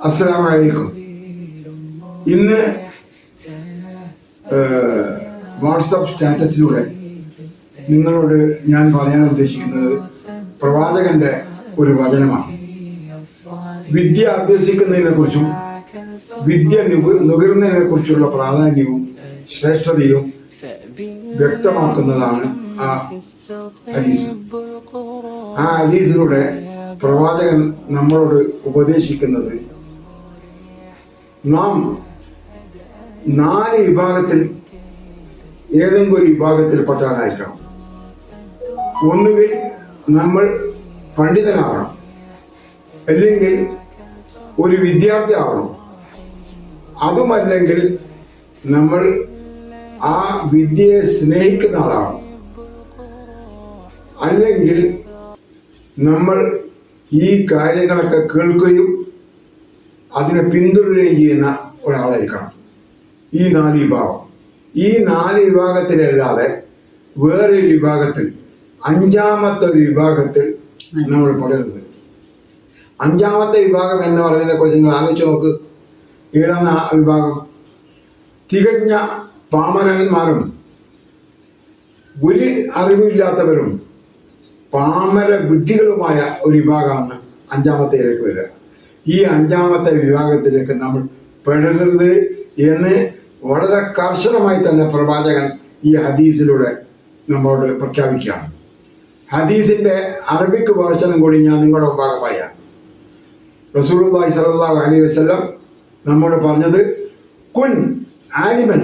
അസ്സലാമു അലൈക്കും. ഇന്ന് വാട്സപ്പ് സ്റ്റാറ്റസിലൂടെ നിങ്ങളോട് ഞാൻ പറയാൻ ഉദ്ദേശിക്കുന്നത് പ്രവാചകന്റെ ഒരു വചനമാണ്. വിദ്യ അഭ്യസിക്കുന്നതിനെ കുറിച്ചും വിദ്യ നുകരുന്നതിനെ കുറിച്ചുള്ള പ്രാധാന്യവും ശ്രേഷ്ഠതയും വ്യക്തമാക്കുന്നതാണ് ആ ഹദീസ്. ആ ഹദീസിലൂടെ പ്രവാചകൻ നമ്മളോട് ഉപദേശിക്കുന്നത് നാം 4 വിഭാഗത്തിൽ ഏതെങ്കിലും ഒരു വിഭാഗത്തിൽപ്പെട്ടവരായിരിക്കണം. ഒന്നുകിൽ നമ്മൾ പണ്ഡിതനാകണം, അല്ലെങ്കിൽ ഒരു വിദ്യാർത്ഥി ആവണം, അതുമല്ലെങ്കിൽ നമ്മൾ ആ വിദ്യയെ സ്നേഹിക്കുന്ന ആളാവണം, അല്ലെങ്കിൽ നമ്മൾ ഈ കാര്യങ്ങളൊക്കെ കേൾക്കുകയും അതിനെ പിന്തുടരുകയും ചെയ്യുന്ന ഒരാളായിരിക്കണം. ഈ 4 വിഭാഗം. ഈ 4 വിഭാഗത്തിലല്ലാതെ വേറൊരു വിഭാഗത്തിൽ, 5ാമത്തെ ഒരു വിഭാഗത്തിൽ നമ്മൾ പെടരുത്. 5ാമത്തെ വിഭാഗം എന്ന് പറയുന്നതിനെ കുറിച്ച് നിങ്ങൾ ആലോചിച്ച് നോക്ക്. ഏതാണ് ആ വിഭാഗം? തികഞ്ഞ പാമരന്മാരും ഒരു അറിവില്ലാത്തവരും പാമര വിഡ്ഢികളുമായ ഒരു വിഭാഗമാണ് 5ാമത്തേലേക്ക് വരിക. ഈ 5ാമത്തെ വിഭാഗത്തിലേക്ക് നമ്മൾ പെടരുത് എന്ന് വളരെ കർശനമായി തന്നെ പ്രവാചകൻ ഈ ഹദീസിലൂടെ നമ്മളോട് പ്രഖ്യാപിക്കുകയാണ്. ഹദീസിന്റെ അറബിക് വേർഷനും കൂടി ഞാൻ നിങ്ങളുടെ മുമ്പാകെ പറയാം. റസൂലുള്ളാഹി സ്വല്ലല്ലാഹു അലൈഹി വസല്ലം നമ്മോട് പറഞ്ഞത് കുൻ ആലിമൻ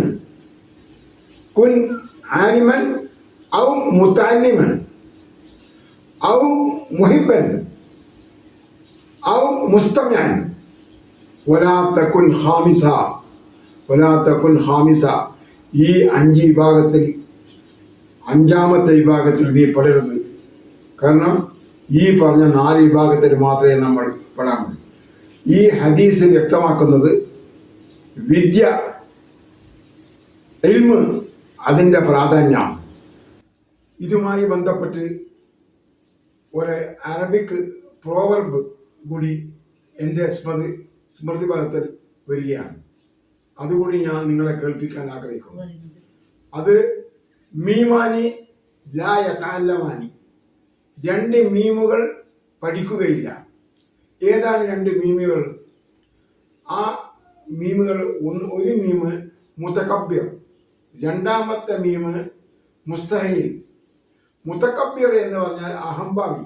ഔ മുതഅല്ലിമൻ ഔ മുഹിബ്ബൻ ഔ മുസ്തമിഅൻ വലാ തകുൻ ഖാമിസ. ഈ 5 വിഭാഗത്തിൽ 5ാമത്തെ വിഭാഗത്തിൽ നീ പെടരുത്. കാരണം ഈ പറഞ്ഞ 4 വിഭാഗത്തിൽ മാത്രമേ നമ്മൾ പെടാൻ പറ്റൂ. ഈ ഹദീസ് വ്യക്തമാക്കുന്നത് വിദ്യ, ഇൽമ്, അതിൻ്റെ പ്രാധാന്യമാണ്. ഇതുമായി ബന്ധപ്പെട്ട് ഒരു അറബിക് പ്രോവർബ് കൂടി എൻ്റെ സ്മൃതിപഥത്തിൽ വരികയാണ്. അതുകൂടി ഞാൻ നിങ്ങളെ കേൾപ്പിക്കാൻ ആഗ്രഹിക്കുന്നു. അത് മീമാനി ലാ യതഅല്ലമാനി. 2 മീമുകൾ പഠിക്കുകയില്ല. ഏതാണ് 2 മീമുകൾ? ആ മീമുകൾ, ഒരു മീമ് മുതകബ്ബിർ, 2ാമത്തെ മീമ് മുസ്തഹീൽ. മുതകബ്ബിർ എന്ന് പറഞ്ഞാൽ അഹംഭാവി,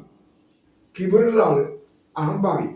കിബിറുള്ള ആള്, അഹംഭാവി.